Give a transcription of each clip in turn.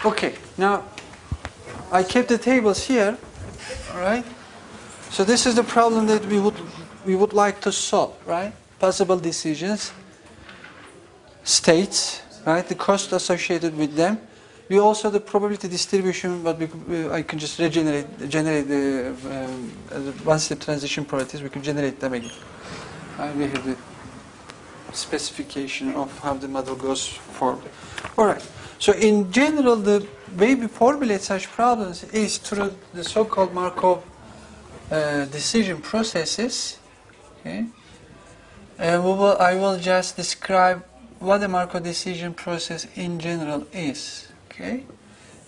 Okay, now I kept the tables here, all right? So this is the problem that we would like to solve, right? Possible decisions, states, right? The cost associated with them. We also the probability distribution, but I can just generate the one-step transition properties. We can generate them again. We have the specification of how the model goes forward. All right. So in general, the way we formulate such problems is through the so-called Markov decision processes. Okay. And I will just describe what a Markov decision process in general is. Okay.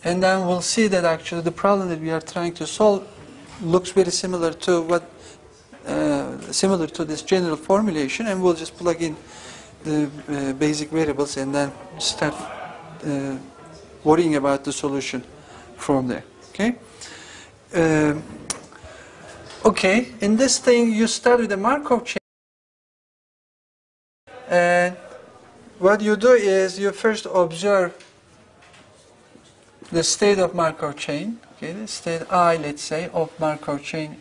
And then we'll see that actually the problem that we are trying to solve looks very similar to this general formulation, and we'll just plug in the basic variables and then start worrying about the solution from there. Okay. Okay. In this thing, you start with the Markov chain, and what you do is you first observe the state of Markov chain. Okay, the state I, let's say, of Markov chain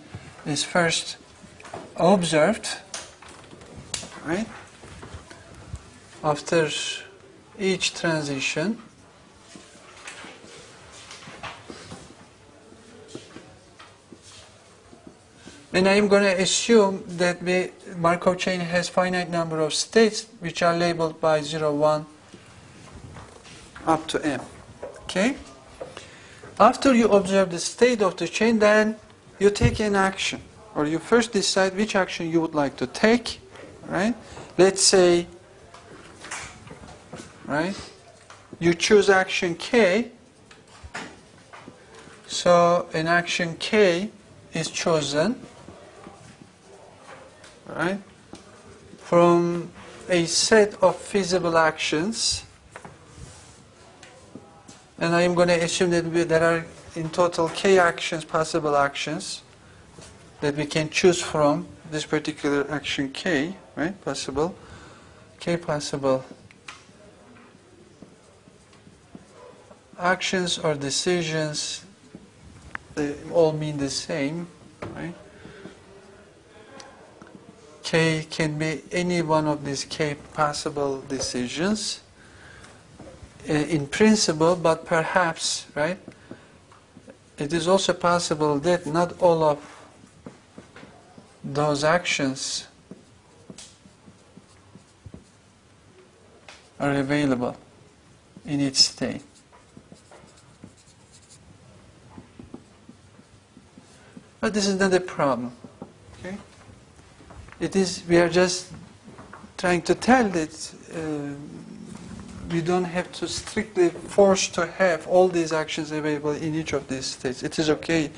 is first observed, right? After each transition, and I am going to assume that the Markov chain has finite number of states which are labeled by 0, 1 up to m. Okay? After you observe the state of the chain, then you take an action, or you first decide which action you would like to take, right? Let's say, right, you choose action K. So an action K is chosen, right, from a set of feasible actions. And I am going to assume that there are in total K actions, possible actions, that we can choose from this particular action K, right? Possible. K possible actions or decisions, they all mean the same, right? K can be any one of these K possible decisions. In principle, but perhaps, right, it is also possible that not all of those actions are available in its state. But this is not a problem. Okay? It is, we are just trying to tell that we don't have to strictly force to have all these actions available in each of these states. It is okay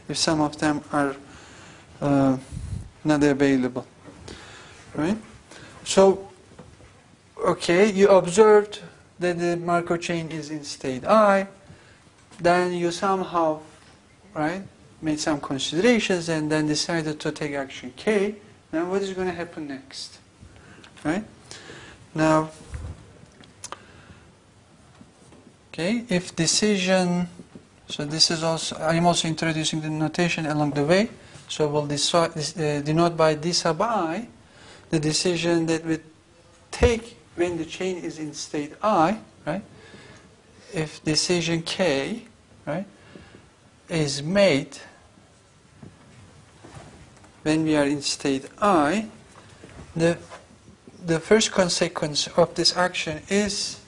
if some of them are not available, right? So, okay, you observed that the Markov chain is in state I, then you somehow, right, made some considerations and then decided to take action K. Now what is going to happen next, right? Now, okay, if decision, so this is also, I am also introducing the notation along the way. So we'll denote by d sub I the decision that we take when the chain is in state I, right? If decision K, right, is made when we are in state I, the first consequence of this action is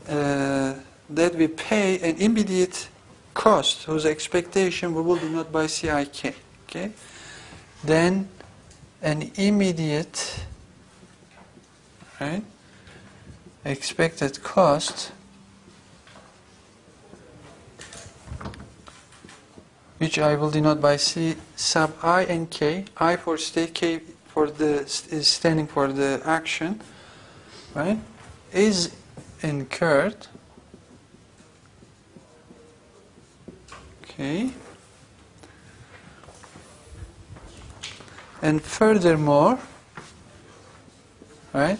that we pay an immediate cost whose expectation we will denote by CIK. Okay? Then an immediate, right, expected cost which I will denote by C sub I and K. I for state, K for the is standing for the action, right, is incurred. Okay. And furthermore, right,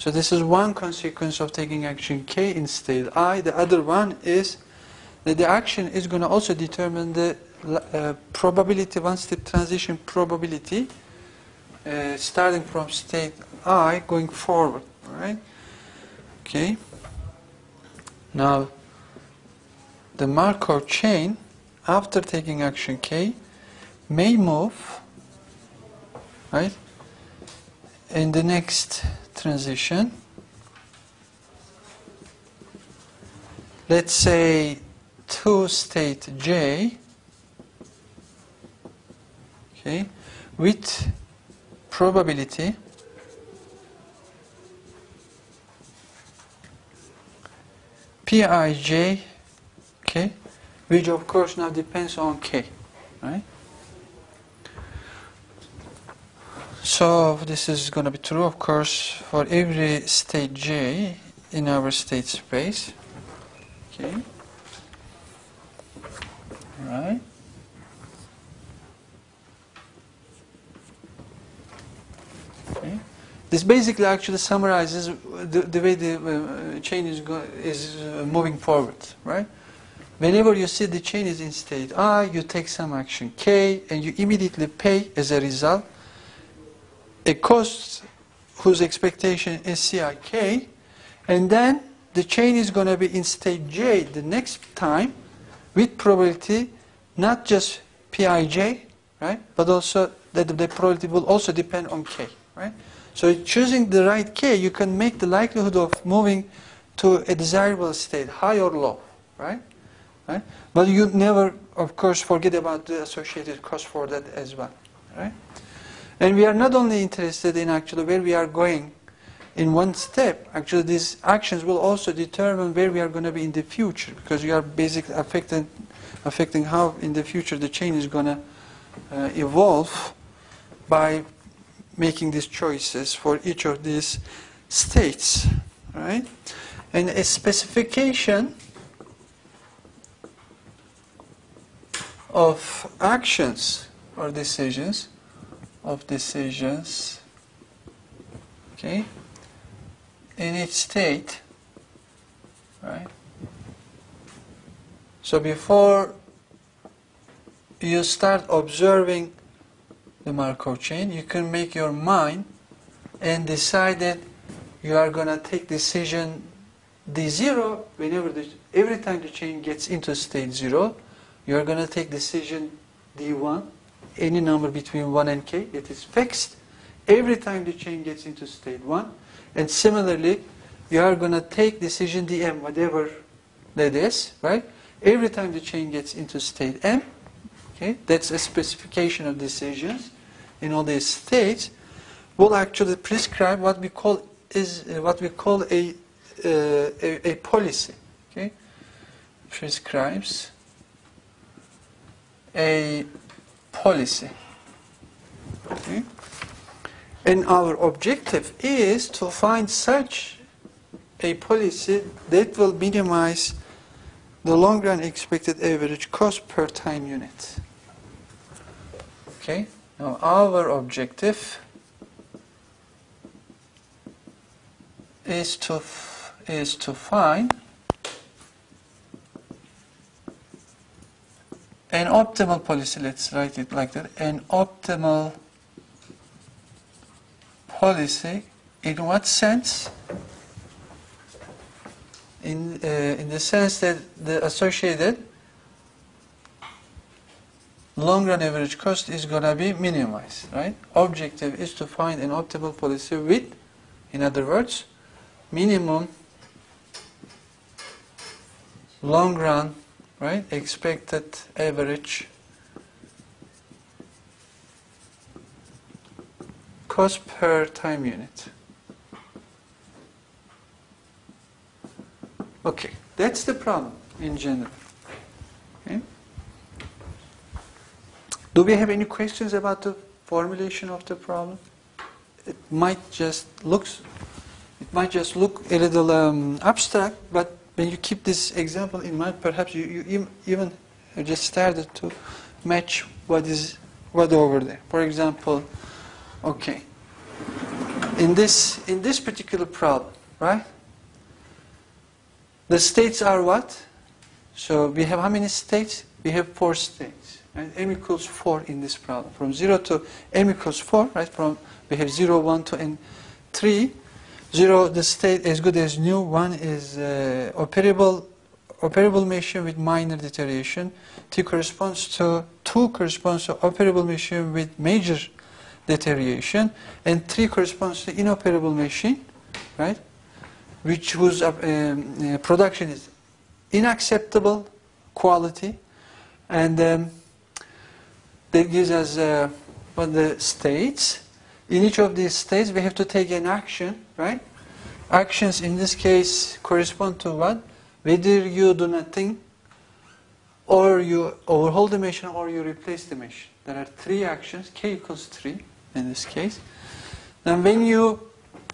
So this is one consequence of taking action K in state I. The other one is that the action is going to also determine the probability, one-step transition probability starting from state I going forward. All right? Okay. Now, the Markov chain, after taking action K, may move, right, in the next transition. Let's say to state J, okay, with probability Pij, okay, which of course now depends on K, right? So this is going to be true, of course, for every state J in our state space. Okay. All right. Okay. This basically actually summarizes the way the chain is moving forward, right? Whenever you see the chain is in state I, you take some action K, and you immediately pay as a result a cost whose expectation is Cik, and then the chain is going to be in state J the next time with probability not just Pij, right, but also that the probability will also depend on K, right? So choosing the right K, you can make the likelihood of moving to a desirable state high or low, right? Right? But you never, of course, forget about the associated cost for that as well, right? And we are not only interested in actually where we are going in one step. Actually, these actions will also determine where we are going to be in the future, because you are basically affecting how in the future the chain is going to evolve by making these choices for each of these states, right? And a specification of actions or decisions, okay, in each state, right? So before you start observing the Markov chain, you can make your mind and decide that you are going to take decision D0 every time the chain gets into state 0, you are going to take decision D1, any number between 1 and K, it is fixed, every time the chain gets into state 1. And similarly, you are going to take decision Dm, whatever that is, right? Every time the chain gets into state M, okay, that's a specification of decisions in all these states, will actually prescribe what we call a policy, okay? Prescribes a policy. Okay? And our objective is to find such a policy that will minimize the long-run expected average cost per time unit. Okay? Now our objective is to find an optimal policy. Let's write it like that. An optimal policy. In what sense? In the sense that the associated long-run average cost is going to be minimized, right? Objective is to find an optimal policy with, in other words, minimum long-run, right, expected average cost per time unit. Okay, that's the problem in general. Okay. Do we have any questions about the formulation of the problem? It might just look a little abstract, but when you keep this example in mind, perhaps you even just started to match what over there. For example, okay. in this particular problem, right? The states are what? So we have how many states? We have 4 states. Right? M equals 4 in this problem. From 0 to M equals 4, right? We have 0, 1, 2, and 3. 0, the state as good as new. 1 is operable machine with minor deterioration. 2 corresponds to operable machine with major deterioration, and 3 corresponds to inoperable machine, right? Whose production is unacceptable quality, and that gives us the states. In each of these states, we have to take an action, right? Actions in this case correspond to what? Whether you do nothing, or you overhaul the machine, or you replace the machine. There are 3 actions. K equals 3 in this case. Now, when you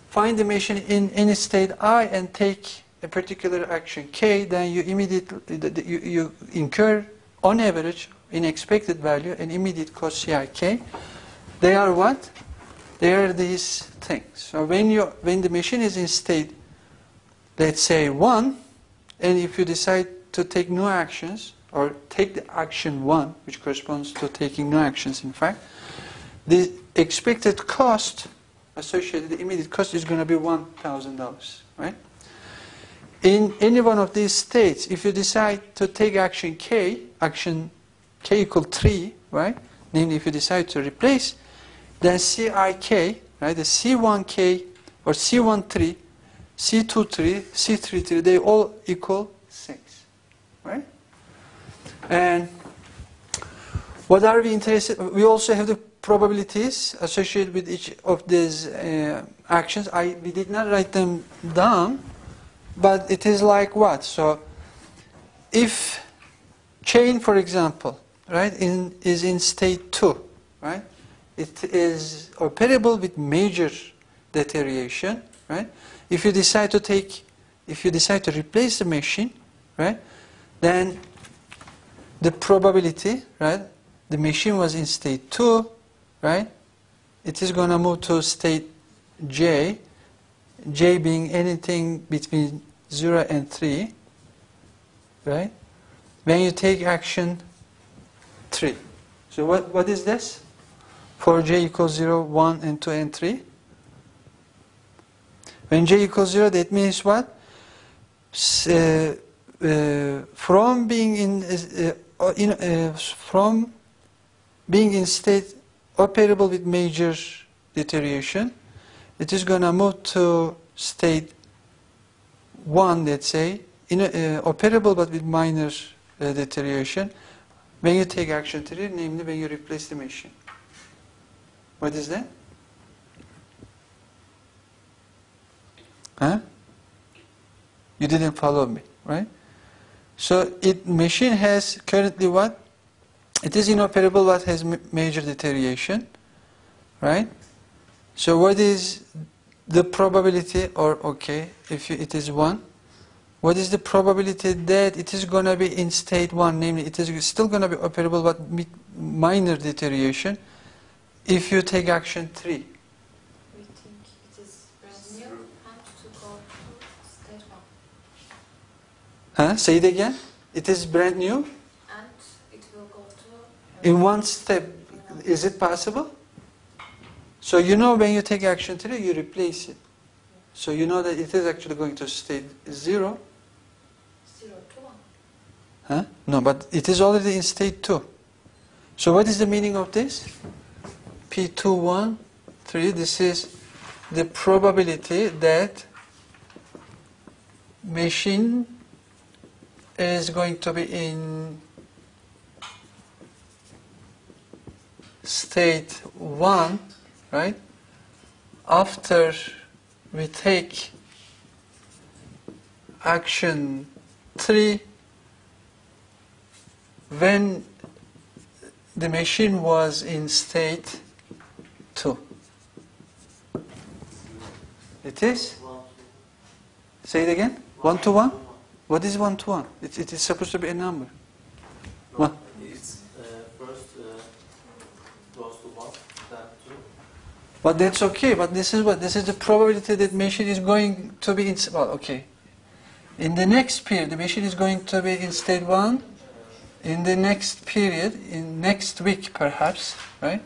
find the machine in any state I and take a particular action K, then you immediately you incur on average in expected value an immediate cost CIK. They are what? They are these things. So when the machine is in state, let's say 1, and if you decide to take no actions, or take the action 1, which corresponds to taking no actions in fact, the expected cost associated, the immediate cost is going to be $1,000, right? In any one of these states, if you decide to take action K equal 3, right? Namely, if you decide to replace, then CIK, right? The C1K or C13, C23, C33, they all equal 6, right? And what are we interested? We also have the probabilities associated with each of these actions. We did not write them down, but it is like what? So, if chain, for example, right, is in state 2, right? It is operable with major deterioration, right? If you decide to replace the machine, right, then the probability, right, the machine was in state 2, right, it is going to move to state J, J being anything between 0 and 3, right, when you take action 3. So what is this? For J equals 0, 1, and 2, and 3. When J equals 0, that means what? From being in state operable with major deterioration, it is going to move to state 1, let's say, operable but with minor deterioration, when you take action 3, namely when you replace the machine. What is that? Huh? You didn't follow me, right? So machine has currently what? It is inoperable but has major deterioration, right? So what is the probability, or okay, if it is 1, what is the probability that it is going to be in state 1, namely it is still going to be operable but with minor deterioration, if you take action 3? We think it is brand new and to go to state 1. Huh? Say it again. It is brand new? And it will go to... In one step. Is it possible? So you know when you take action 3, you replace it. So you know that it is actually going to state 0. 0 to 1. Huh? No, but it is already in state 2. So what is the meaning of this? P213, this is the probability that machine is going to be in state 1, right? After we take action 3, when the machine was in state 2. It is? Say it again. 1 to 1? What is 1 to 1? It is supposed to be a number. No, it's first goes to 1, then 2, But that's okay. But this is what? This is the probability that machine is going to be in, well, okay. In the next period, the machine is going to be in state 1. In the next period, in next week perhaps, right?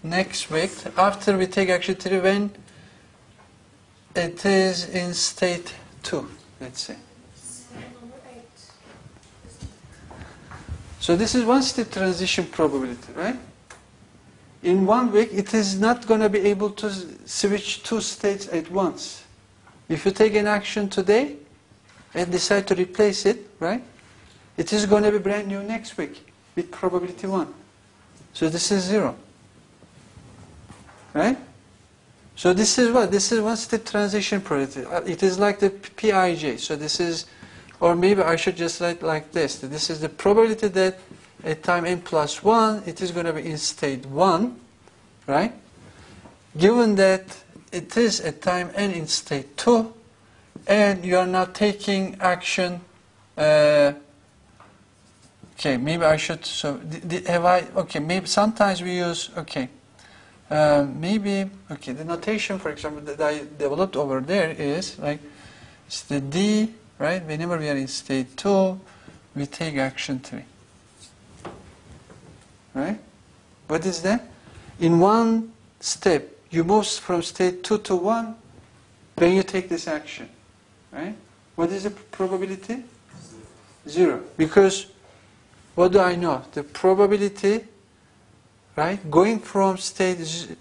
Next week, after we take action 3, when it is in state 2, let's say. 7/8. So this is one step transition probability, right? In 1 week, it is not going to be able to switch 2 states at once. If you take an action today and decide to replace it, right? It is going to be brand new next week with probability 1. So this is 0. Right? So this is what? This is one step transition probability. It is like the Pij. So this is, or maybe I should just write like this. This is the probability that at time n plus 1, it is going to be in state 1, right? Given that it is at time n in state 2, and you are now taking action, okay, maybe I should, so have I, okay, maybe sometimes we use, okay, maybe, okay, the notation, for example, that I developed over there is like, it's the D, right? Whenever we are in state 2, we take action 3. Right? What is that? In one step, you move from state 2 to 1 when you take this action. Right? What is the probability? 0. Because what do I know? The probability, right, going from state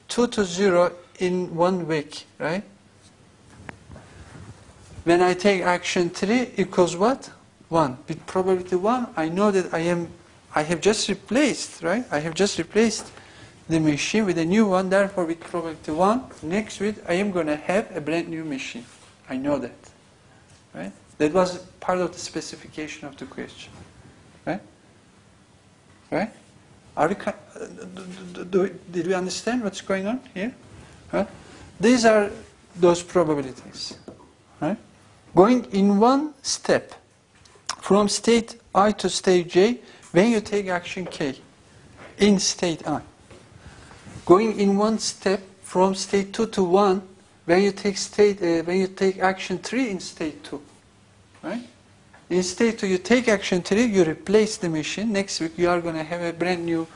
2 to 0 in 1 week, right? When I take action 3 equals what? 1. With probability 1, I know that I have just replaced, right? I have just replaced the machine with a new one. Therefore, with probability 1, next week I am going to have a brand new machine. I know that, right? That was part of the specification of the question, right? Right? Are we, did we understand what's going on here? Right? These are those probabilities, right? Going in one step from state I to state j when you take action k in state I. Going in one step from state 2 to 1 when you take action 3 in state 2, right? In state 2 you take action 3, you replace the machine. Next week you are going to have a brand new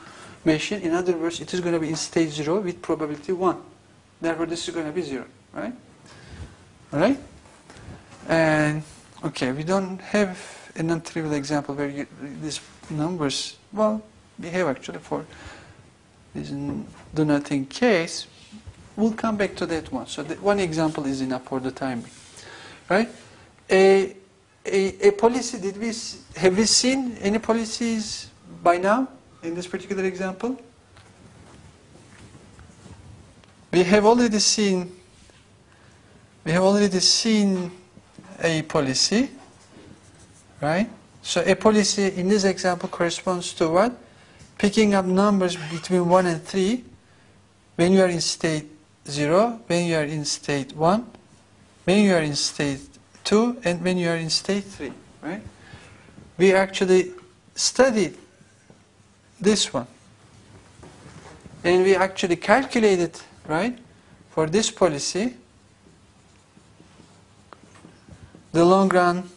machine. In other words, it is going to be in state 0 with probability 1. Therefore, this is going to be 0, right? All right? And okay, we don't have a non-trivial example where these numbers, well, we have actually for this do nothing case. We'll come back to that one. So one example is enough for the time being, right? A policy, have we seen any policies by now in this particular example? We have already seen a policy, right? So a policy in this example corresponds to what? Picking up numbers between 1 and 3 when you are in state 0, when you are in state 1, when you are in state 2, and when you are in state 3, right? We actually studied this one. And we actually calculated, right, for this policy, the long run,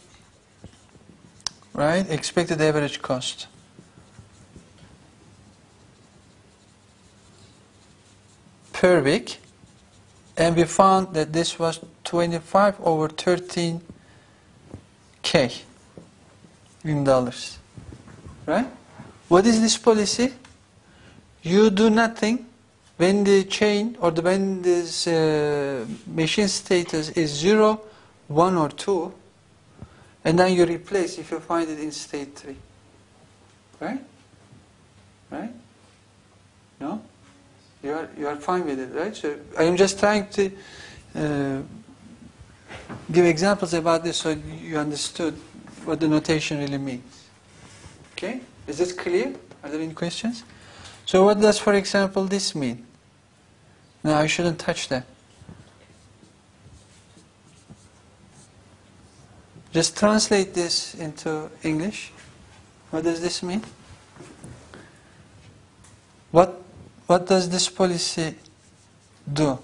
right, expected average cost. Per week, and we found that this was 25 over 13K in dollars, right? What is this policy? You do nothing when the chain or when this machine status is 0, 1 or 2, and then you replace if you find it in state 3, right? Right? No? You are fine with it, right? So I am just trying to give examples about this so you understood what the notation really means. Okay? Is this clear? Are there any questions? So what does, for example, this mean? No, I shouldn't touch that. Just translate this into English. What does this mean? What what does this policy do?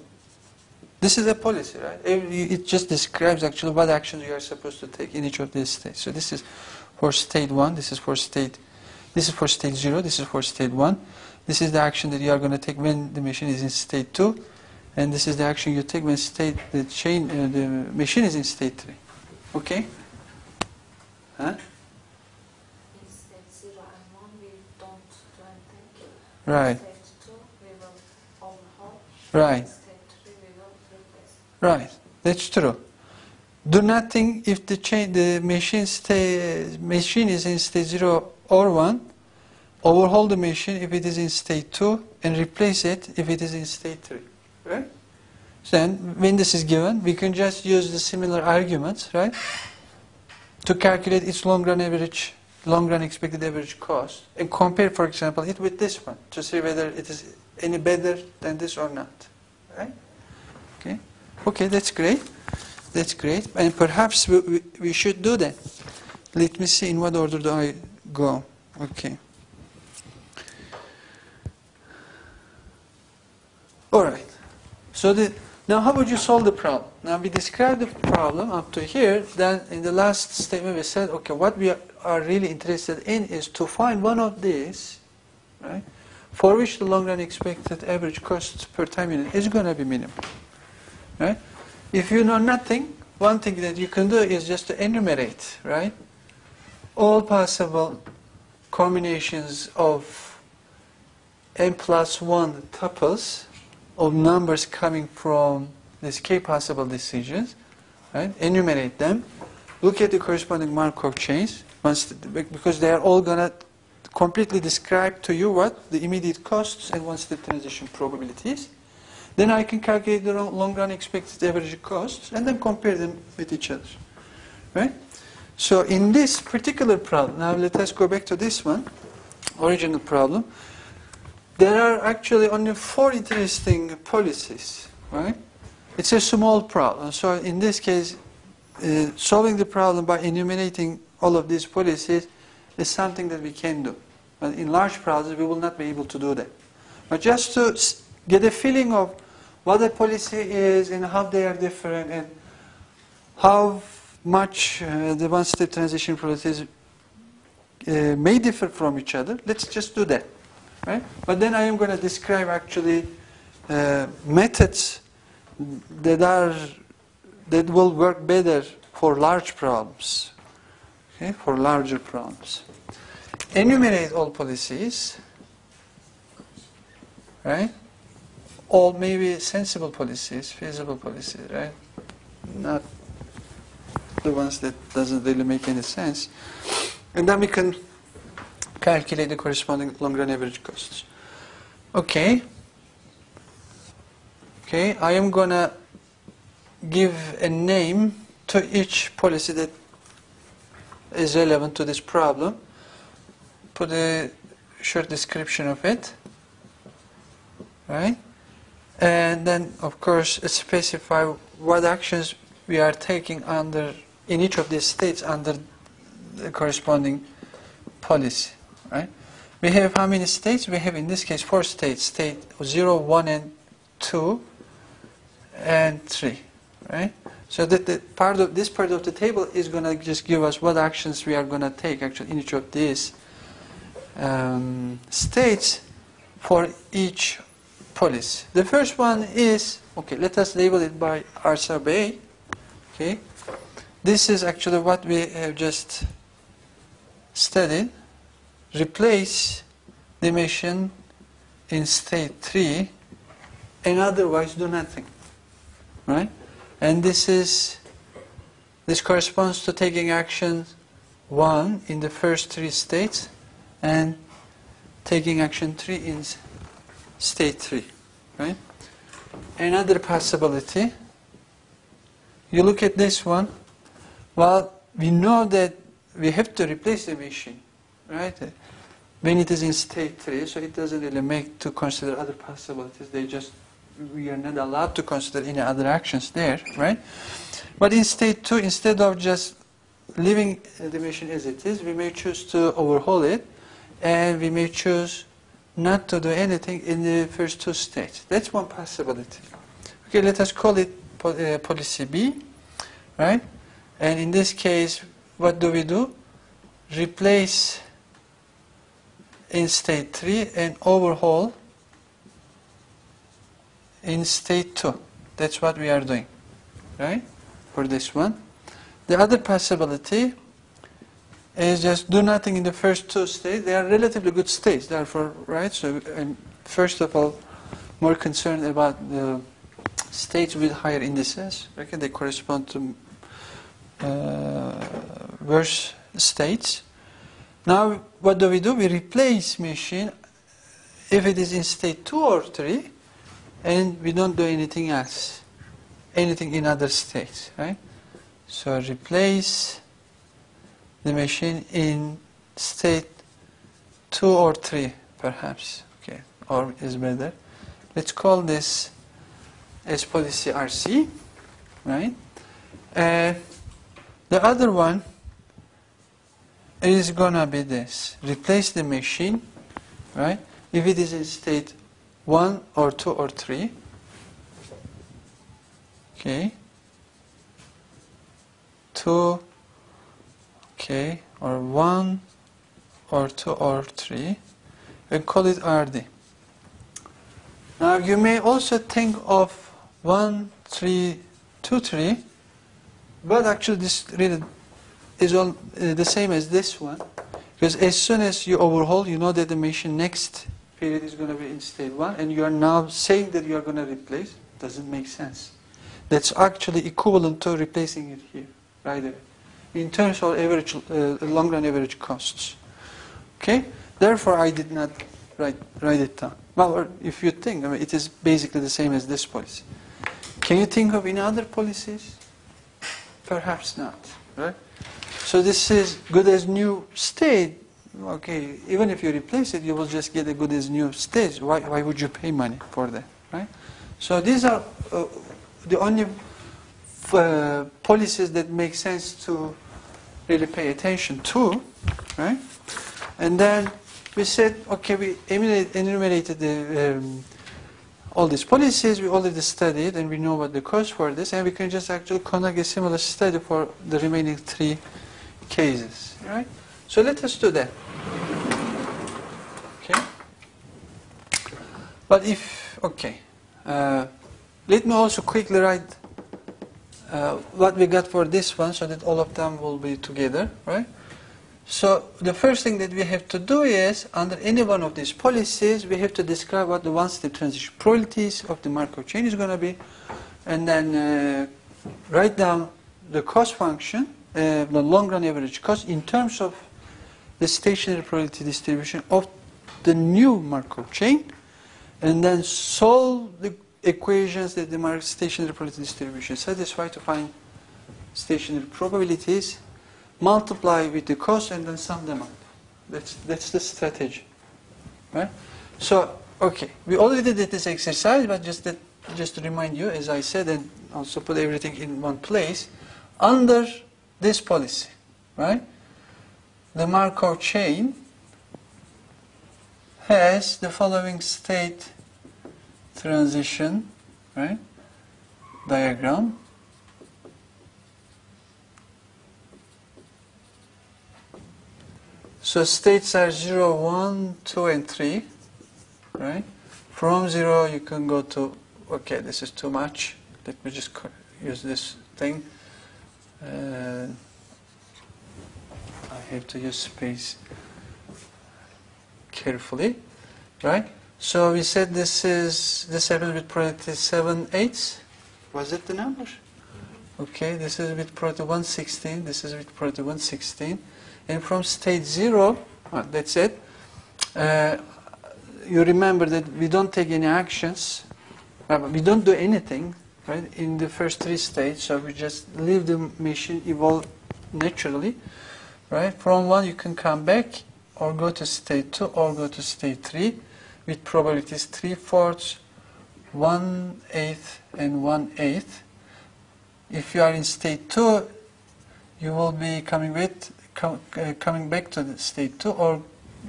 This is a policy, right? It just describes actually what actions you are supposed to take in each of these states. So this is for state 1, this is for state 0, this is for state 1. This is the action that you are going to take when the machine is in state 2, and this is the action you take when the machine is in state 3. Okay? Huh? In state 0 and 1 we don't do anything. Right. In state 2 we will overhaul. Right. In state 3 we will replace. Right. That's true. Do nothing if the machine is in state 0 or 1. Overhaul the machine if it is in state 2 and replace it if it is in state 3. Right? So then, when this is given, we can just use the similar arguments, right, to calculate its long run expected average cost and compare, for example, it with this one to see whether it is any better than this or not. Right? Okay. Okay, that's great. That's great. And perhaps we should do that. Let me see in what order do I go. Okay. All right. So now how would you solve the problem? Now we described the problem up to here. Then in the last statement we said, okay, what we are really interested in is to find one of these, right, for which the long run expected average cost per time unit is going to be minimum. Right? If you know nothing, one thing that you can do is just to enumerate, right, all possible combinations of n plus 1 tuples of numbers coming from these k possible decisions, right? Enumerate them. Look at the corresponding Markov chains, because they are all going to completely describe to you what the immediate costs and one-step transition probabilities. Then I can calculate the long-run expected average costs and then compare them with each other, right? So in this particular problem, now let us go back to this one, original problem. There are actually only 4 interesting policies, right? It's a small problem. So in this case, solving the problem by enumerating all of these policies is something that we can do. But in large problems, we will not be able to do that. But just to get a feeling of what a policy is and how they are different and how much the one-step transition policies may differ from each other, let's just do that. Right? But then I am going to describe actually methods that will work better for large problems, okay? For larger problems. Enumerate all policies, right? All maybe sensible policies, feasible policies, right? Not the ones that doesn't really make any sense. And then we can calculate the corresponding long-run average costs. Okay. Okay, I am going to give a name to each policy that is relevant to this problem. Put a short description of it. Right? And then, of course, specify what actions we are taking in each of these states under the corresponding policy. Right? We have how many states? We have in this case 4 states. State 0, 1, and 2, and 3. Right? So that this part of the table is going to just give us what actions we are going to take actually in each of these states for each policy. The first one is, okay, let us label it by R sub A. Okay. This is actually what we have just studied. Replace the machine in state 3 and otherwise do nothing. Right? And this corresponds to taking action 1 in the first 3 states and taking action 3 in state 3. Right? Another possibility, you look at this one. Well, we know that we have to replace the machine, right? When it is in state 3, so it doesn't really make to consider other possibilities. We are not allowed to consider any other actions there, right? But in state 2, instead of just leaving the machine as it is, we may choose to overhaul it, and we may choose not to do anything in the first two states. That's one possibility. Okay, let us call it policy B, right? And in this case, what do? Replace in state 3 and overhaul in state 2. That's what we are doing, right? For this one. The other possibility is just do nothing in the first two states. They are relatively good states, therefore, right? So I'm first of all more concerned about the states with higher indices. Okay, they correspond to worse states. Now, what do? We replace machine if it is in state 2 or 3, and we don't do anything else, anything in other states, right? So replace the machine in state 2 or 3, perhaps. Okay, or is better. Let's call this as policy RC, right? The other one is gonna be this: replace the machine, right? If it is in state 1 or 2 or 3, okay, 2, okay, or 1 or 2 or 3, and call it RD. Now you may also think of 1, 3, 2, 3, but actually this really is all the same as this one, because as soon as you overhaul, you know that the machine next period is going to be in state 1, and you are now saying that you are going to replace. Doesn't make sense. That's actually equivalent to replacing it here, right there, in terms of average, long-run average costs. Okay. Therefore, I did not write it down. Well, or if you think, I mean, it is basically the same as this policy. Can you think of any other policies? Perhaps not, right? So this is good as new state. Okay, even if you replace it, you will just get a good as new state. Why would you pay money for that, right? So these are the only policies that make sense to really pay attention to, right? And then we said, okay, we enumerated the all these policies. We already studied, and we know what the cost for this, and we can just actually conduct a similar study for the remaining 3 cases, right? So let us do that. Okay. But if, okay, let me also quickly write what we got for this one, so that all of them will be together, right? So the first thing that we have to do is, under any one of these policies, we have to describe what the one-step transition probabilities of the Markov chain is going to be, and then write down the cost function, the long-run average cost, in terms of the stationary probability distribution of the new Markov chain, and then solve the equations that the stationary probability distribution satisfy to find stationary probabilities, multiply with the cost, and then sum them up. That's the strategy, right? So, okay, we already did this exercise, but just to remind you, as I said, and also put everything in one place, under this policy, right? The Markov chain has the following state transition, right, diagram. So states are 0, 1, 2, and 3, right? From 0 you can go to, okay, this is too much. Let me just use this thing. I have to use space carefully, right? So we said this happens with probability 7/8. Was it the number? Okay, this is with probability 1/16. This is with probability 1/16. And from state 0, that's it. You remember that we don't take any actions. We don't do anything, right, in the first 3 states. So we just leave the machine evolve naturally, right? From 1 you can come back, or go to state 2, or go to state 3, with probabilities 3/4, 1/8, and 1/8. If you are in state 2, you will be coming back to the state 2, or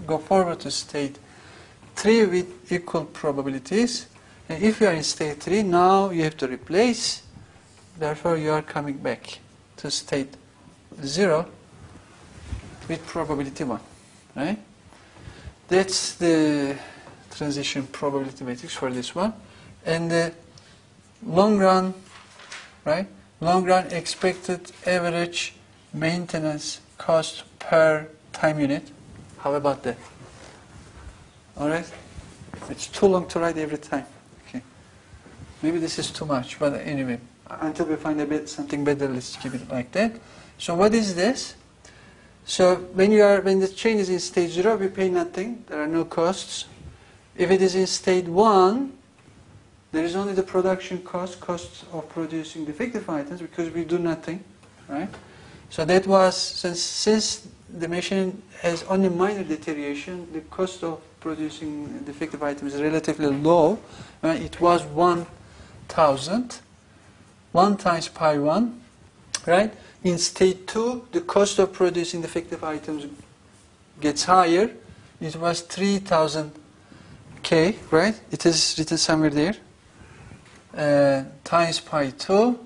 go forward to state 3 with equal probabilities. And if you are in state 3, now you have to replace. Therefore, you are coming back to state 0 with probability 1. Right? That's the transition probability matrix for this one. And the long run, right? Long run expected average maintenance cost per time unit. How about that? Alright? It's too long to write every time. Okay. Maybe this is too much, but anyway, until we find something better, let's keep it like that. So what is this? So when the chain is in state 0, we pay nothing. There are no costs. If it is in state 1, there is only the production cost of producing defective items, because we do nothing, right? So that was, since the machine has only minor deterioration, the cost of producing defective items is relatively low. It was 1,000, 1 times pi 1, right? In state 2, the cost of producing defective items gets higher. It was 3,000 K, right? It is written somewhere there. Times pi 2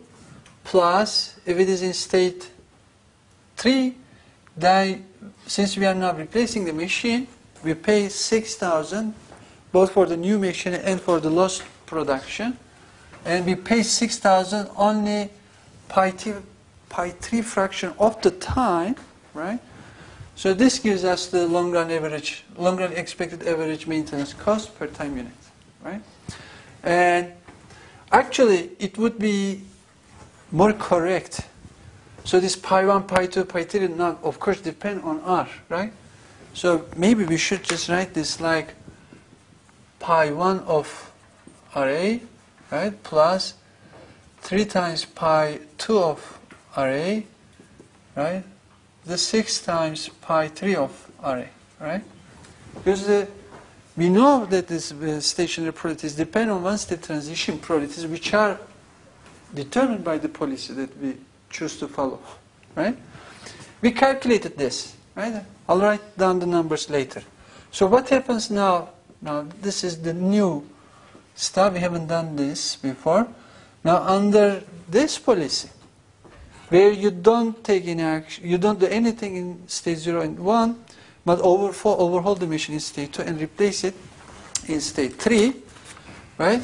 plus, if it is in state 3, then since we are now replacing the machine, we pay 6,000 both for the new machine and for the lost production, and we pay 6,000 only pi 3 fraction of the time, right? So this gives us the long run expected average maintenance cost per time unit, right? And actually, it would be more correct. So this pi 1, pi 2, pi 3 now, of course, depend on R, right? So maybe we should just write this like pi 1 of RA, right, plus 3 times pi 2 of RA, right? The 6 times pi 3 of RA, right? Because we know that this stationary probabilities depend on one-step transition probabilities, which are determined by the policy that we choose to follow, right? We calculated this, right? I'll write down the numbers later. So what happens now? Now this is the new stuff. We haven't done this before. Now under this policy, where you don't take any action, you don't do anything in state 0 and 1, but overhaul the machine in state 2 and replace it in state 3, right?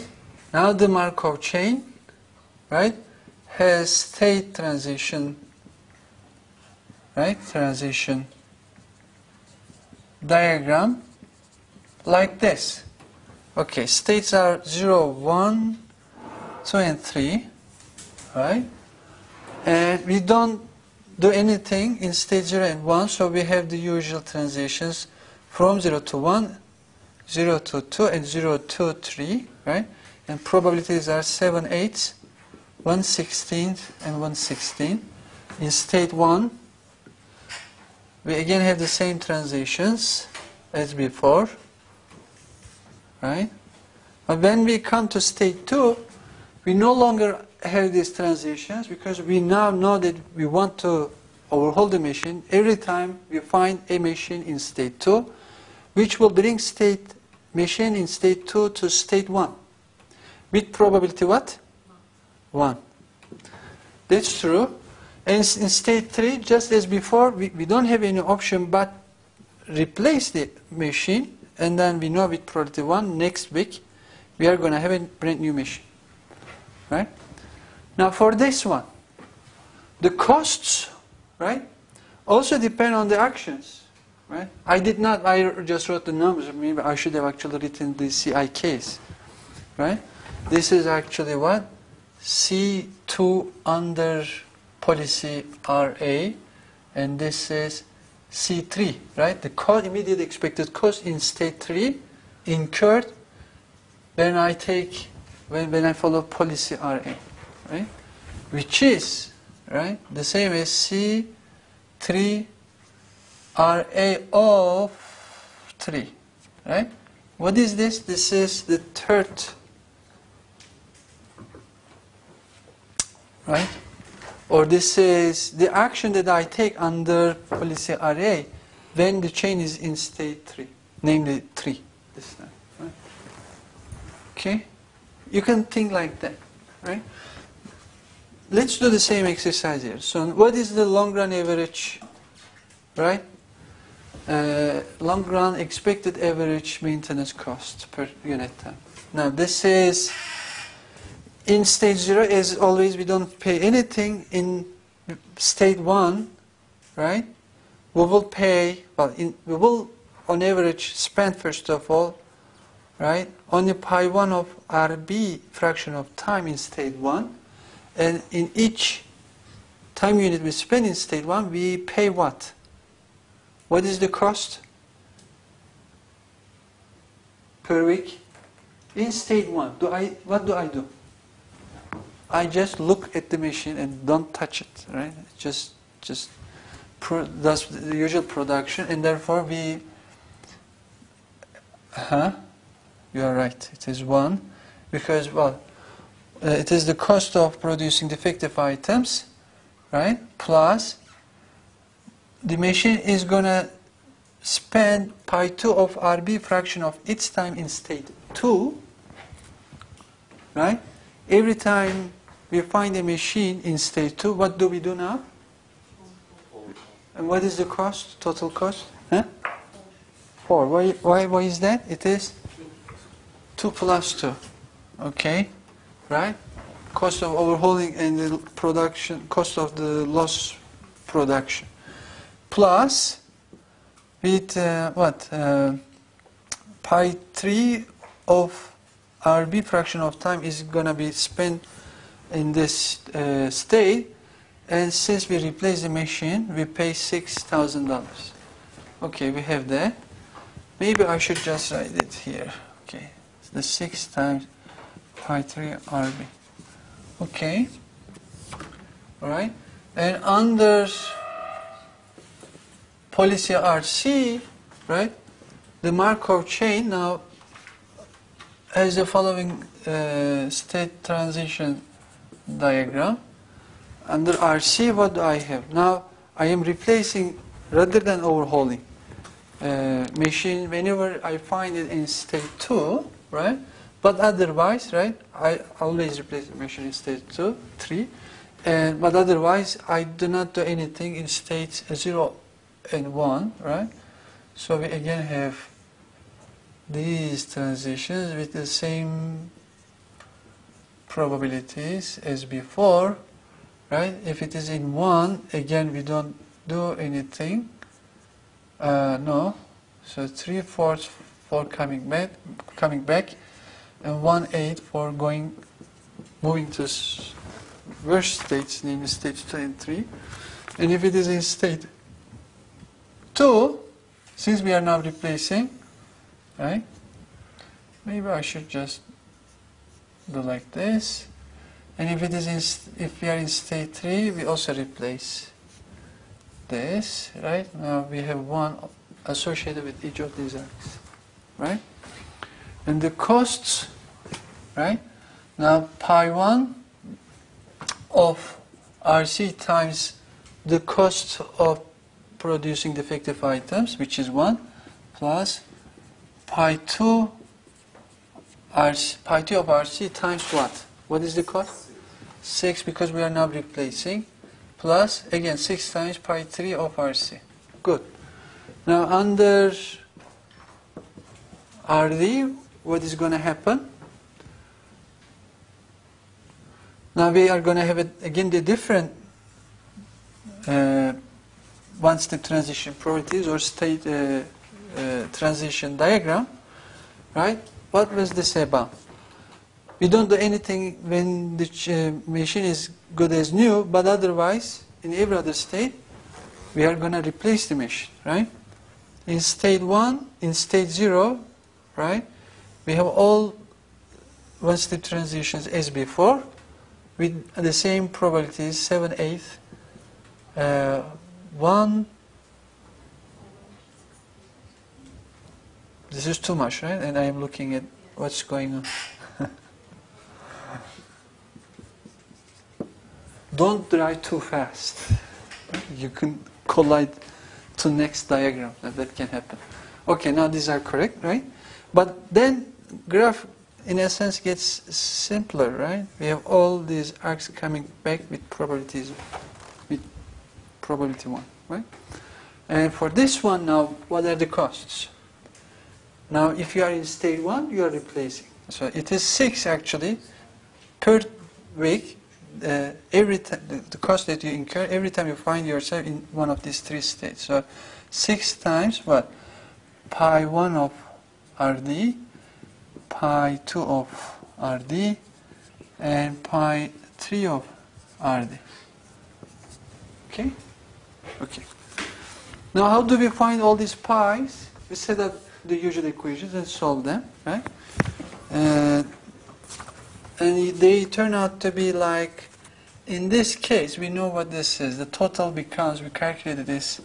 Now the Markov chain, right, has state transition, right, transition diagram like this. Okay, states are 0, 1, 2, and 3, right? And we don't do anything in state 0 and 1, so we have the usual transitions from 0 to 1, 0 to 2, and 0 to 3, right? And probabilities are 7/8, 1/16, and 1/16. In state 1, we again have the same transitions as before, right? But when we come to state 2, we no longer have these transitions, because we now know that we want to overhaul the machine every time we find a machine in state 2, which will bring machine in state 2 to state 1 with probability what? 1. That's true. And in state 3, just as before, we don't have any option but replace the machine, and then we know with probability 1 next week we are going to have a brand new machine, right? Now for this one, the costs, right, also depend on the actions, right? I just wrote the numbers. Maybe I should have actually written the CIKs, right? This is actually what? C2 under policy RA, and this is C3, right? The immediate expected cost in state 3 incurred when I follow policy RA. Right? Which is, right, the same as C3 RA of 3, right? What is this? This is the third, right? Or this is the action that I take under policy RA when the chain is in state 3, namely 3 this time. Okay? You can think like that, right? Let's do the same exercise here. So what is the long run average, right? Long run expected average maintenance cost per unit time. Now this is in stage 0, as always we don't pay anything. In state 1, right? We will pay, we will on average spend first of all, right? Only pi 1 of RB fraction of time in state 1. And in each time unit we spend in state 1, we pay what? What is the cost per week? In state 1, what do I do? I just look at the machine and don't touch it, right? Just does the usual production, and therefore we, you are right, it is 1, because, it is the cost of producing defective items, right, plus the machine is going to spend pi 2 of RB fraction of its time in state 2, right? Every time we find a machine in state 2, what do we do now? And what is the cost, total cost? 4. Why is that? It is 2 plus 2. Okay, right? Cost of overhauling and the production, cost of the loss production. Plus, with pi 3 of RB fraction of time is going to be spent in this state, and since we replace the machine, we pay $6,000. Okay, we have that. Maybe I should just write it here. Okay, the 6 times pi 3 RB. Okay, all right, and under policy RC, right, the Markov chain now has the following state transition diagram. Under RC, what do I have? Now I am replacing, rather than overhauling, machine whenever I find it in state 2, right? But otherwise, right, I always replace the machine in state 2, 3, but otherwise I do not do anything in states 0 and 1, right? So we again have these transitions with the same probabilities as before, right? If it is in 1, again we don't do anything. No. So 3/4 for coming back, and 1/8 for moving to worse states, namely stage 2 and 3. And if it is in state 2, since we are now replacing, right? Maybe I should just do like this. And if it is if we are in state 3, we also replace this, right? Now we have 1 associated with each of these axes, right? And the costs, right? Now pi 1 of RC times the cost of producing defective items, which is 1, plus pi 2 of RC times what? What is the cost? 6, because we are now replacing, plus again 6 times pi 3 of RC. Good. Now under RD, what is going to happen? Now we are going to have again the different one-step transition properties or state transition diagram, right? What was this about? We don't do anything when the machine is good as new, but otherwise, in every other state, we are going to replace the machine, right? In state 1, in state 0, right, we have all one-step transitions as before, with the same probabilities, 7/8, 1. This is too much, right? And I am looking at what's going on. Don't drive too fast. You can collide to next diagram. That can happen. Okay, now these are correct, right? But then graph in a sense gets simpler, right? We have all these arcs coming back with probability 1, right? And for this one now, what are the costs? Now, if you are in state 1, you are replacing. So it is 6 actually per week. Every time the cost that you incur every time you find yourself in one of these 3 states. So 6 times what? Pi 1 of RD, pi 2 of RD, and pi 3 of RD. Okay? Okay. Now how do we find all these pi's? We set up the usual equations and solve them, right? And they turn out to be like, in this case, we know what this is. The total becomes, we calculated this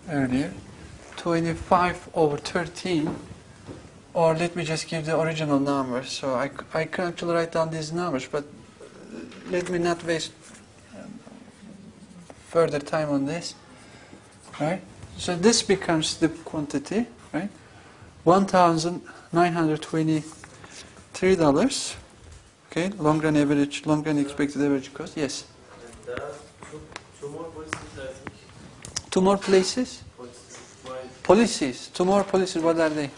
earlier, 25 over 13, or let me just give the original numbers. So I can actually write down these numbers, but let me not waste further time on this, right? So this becomes the quantity, right? $1,923. Okay, long run average, long run expected average cost. Yes. And there are two more policies, I think. 2 more places? Policies. 2 more policies. What are they?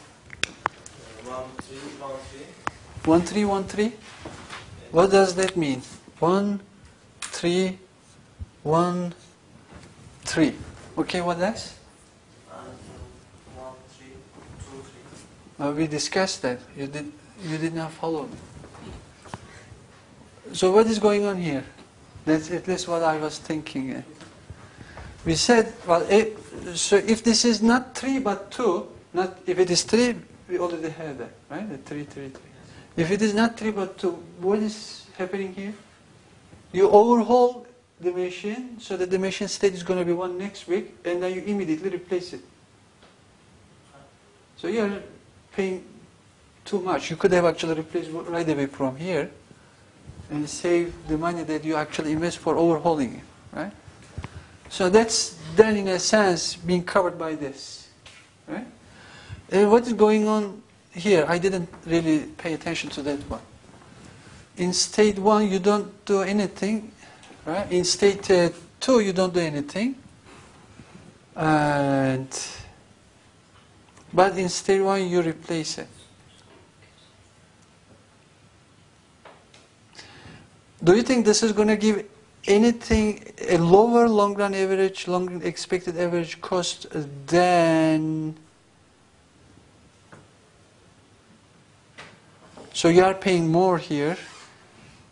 1313. 1313. What does that mean? 1313. Okay, what else? 1323. We discussed that. You did not follow me. So what is going on here? That's at least what I was thinking. We said, well, so if this is not 3 but 2, not if it is 3, we already have that, right? The 3, 3, 3. If it is not 3 but 2, what is happening here? You overhaul the machine so that the machine state is going to be 1 next week, and then you immediately replace it. So you are paying too much. You could have actually replaced right away from here and save the money that you actually invest for overhauling it, right? So that's then in a sense being covered by this, right? And what is going on here? I didn't really pay attention to that one. In state 1 you don't do anything, right? In state 2 you don't do anything, but in state 1 you replace it. Do you think this is going to give anything, a lower long-run average, long-run expected average cost than... So you are paying more here.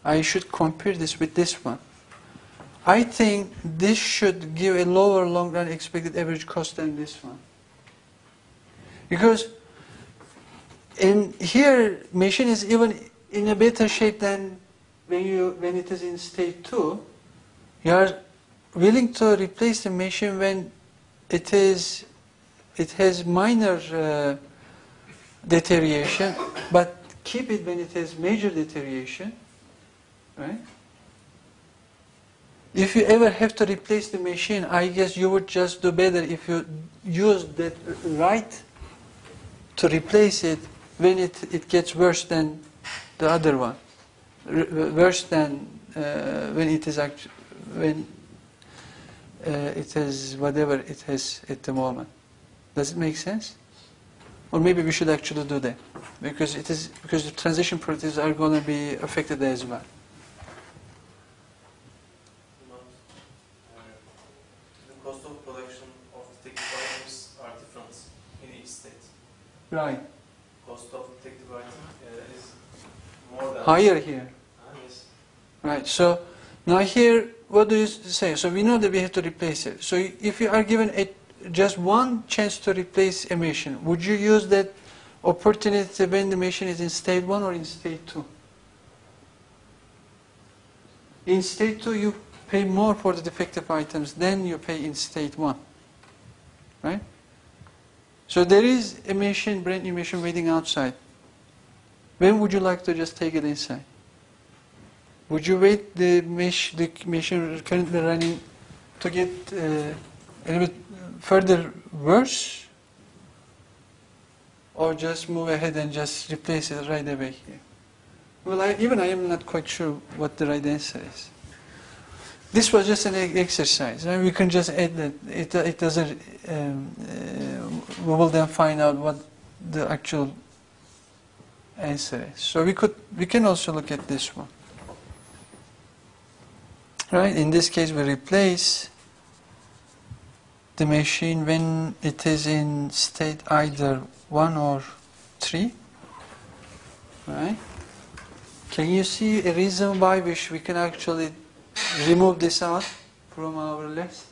I should compare this with this one. I think this should give a lower long-run expected average cost than this one. Because in here, machine is even in a better shape than when it is in state 2. You are willing to replace the machine when it has minor deterioration, but keep it when it has major deterioration, right? If you ever have to replace the machine, I guess you would just do better if you use that right to replace it when it gets worse than the other one, worse than when it is actually when it has whatever it has at the moment. Does it make sense? Or maybe we should actually do that because the transition properties are going to be affected as well. The cost of production of technical items are different in each state. Right. Cost of technical item is more than Higher here. Yes. Right. So now here, what do you say? So we know that we have to replace it. So if you are given just one chance to replace a machine, would you use that opportunity when the machine is in state 1 or in state 2? In state 2 you pay more for the defective items than you pay in state 1. Right? So there is a machine, brand new machine waiting outside. When would you like to just take it inside? Would you wait the machine currently running to get a little bit further worse? or just move ahead and just replace it right away here? Well, I am not quite sure what the right answer is. This was just an exercise. Right? We can just add that. It doesn't. We will then find out what the actual answer is. So we can also look at this one. Right? In this case, we replace the machine when it is in state either 1 or 3. Right? Can you see a reason why we can actually remove this out from our list?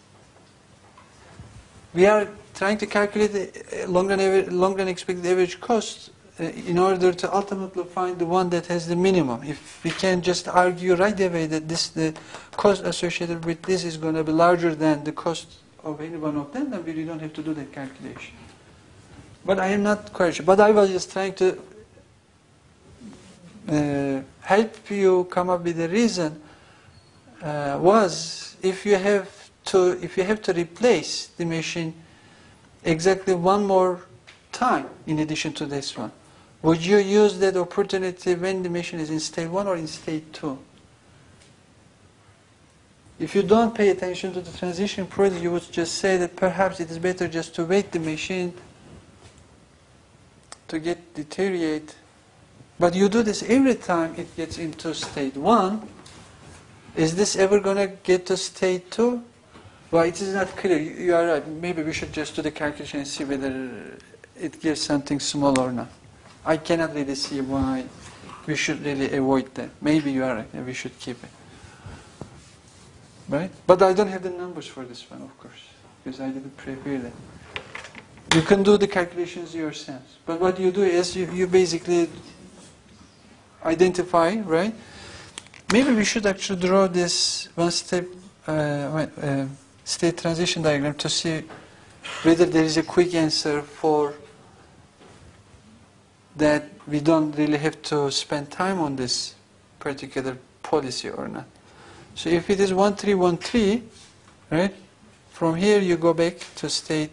We are trying to calculate the long-run expected average cost in order to ultimately find the one that has the minimum. If we can just argue right away that the cost associated with this is going to be larger than the cost of any one of them, then we don't have to do that calculation. But I am not quite sure. But I was just trying to help you come up with a reason. Was if you have to replace the machine exactly one more time in addition to this one, would you use that opportunity when the machine is in state 1 or in state 2? If you don't pay attention to the transition process, you would just say that perhaps it is better just to wait the machine to get deteriorate. But you do this every time it gets into state 1. Is this ever going to get to state 2? Well, it is not clear. You are right. Maybe we should just do the calculation and see whether it gives something small or not. I cannot really see why we should really avoid that. Maybe you are right. We should keep it. Right? But I don't have the numbers for this one, of course, because I didn't prepare that. You can do the calculations yourselves. But what you do is you basically identify, right? Maybe we should actually draw this one-step state transition diagram to see whether there is a quick answer for that we don't really have to spend time on this particular policy or not. So if it is 1313, right, from here you go back to state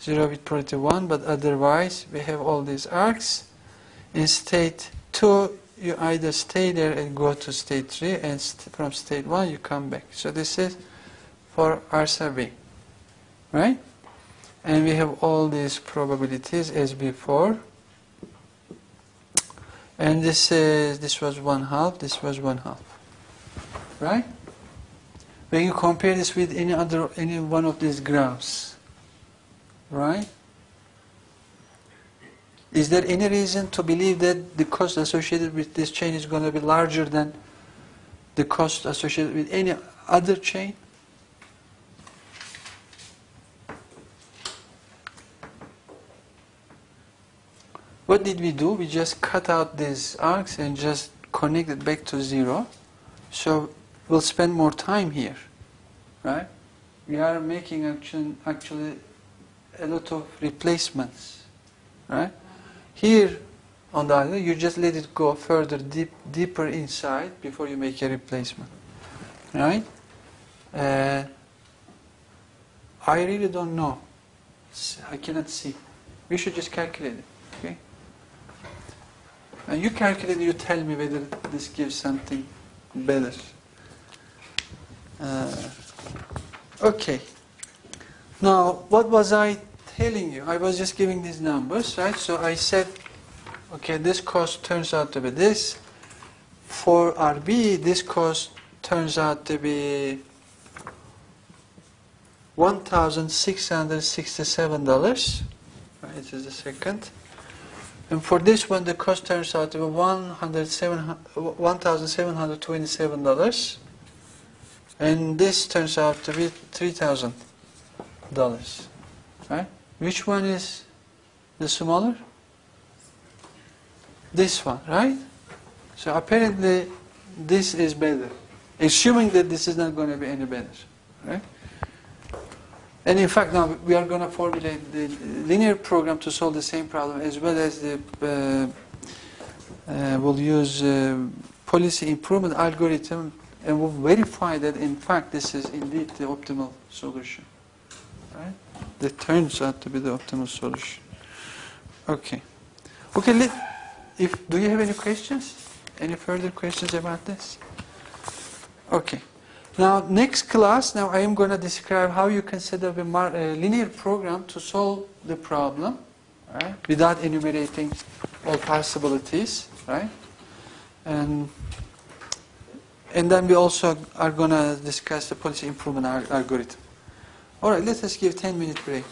0 with probability 1, but otherwise we have all these arcs. In state 2, you either stay there and go to state 3, and from state 1 you come back. So this is for R sub B, right? And we have all these probabilities as before. And this was 1/2, this was 1/2, right? When you compare this with any one of these graphs, right? Is there any reason to believe that the cost associated with this chain is going to be larger than the cost associated with any other chain? What did we do? We just cut out these arcs and just connect it back to 0. So we'll spend more time here, right? We are making actually a lot of replacements, right? Here, on the other, you just let it go further, deeper inside before you make a replacement, right? I really don't know. I cannot see. We should just calculate it, okay? And you calculate, you tell me whether this gives something better. Okay. Now, what was I telling you? I was just giving these numbers, right? So I said, okay, this cost turns out to be this. For RB, this cost turns out to be $1,667. Right, this is the second. And for this one, the cost turns out to be $1,727. And this turns out to be $3,000. Right? Which one is the smaller? This one, right? So apparently this is better. Assuming that this is not going to be any better. Right? And in fact, now we are going to formulate the linear program to solve the same problem, as well as the we'll use policy improvement algorithm, and we'll verify that in fact this is indeed the optimal solution. Right? That turns out to be the optimal solution. Okay. Okay, do you have any questions? Any further questions about this? Okay. Now, next class, now I am going to describe how you can set up a linear program to solve the problem, right, without enumerating all possibilities, right? And then we also are going to discuss the policy improvement algorithm. All right, let us give 10-minute break.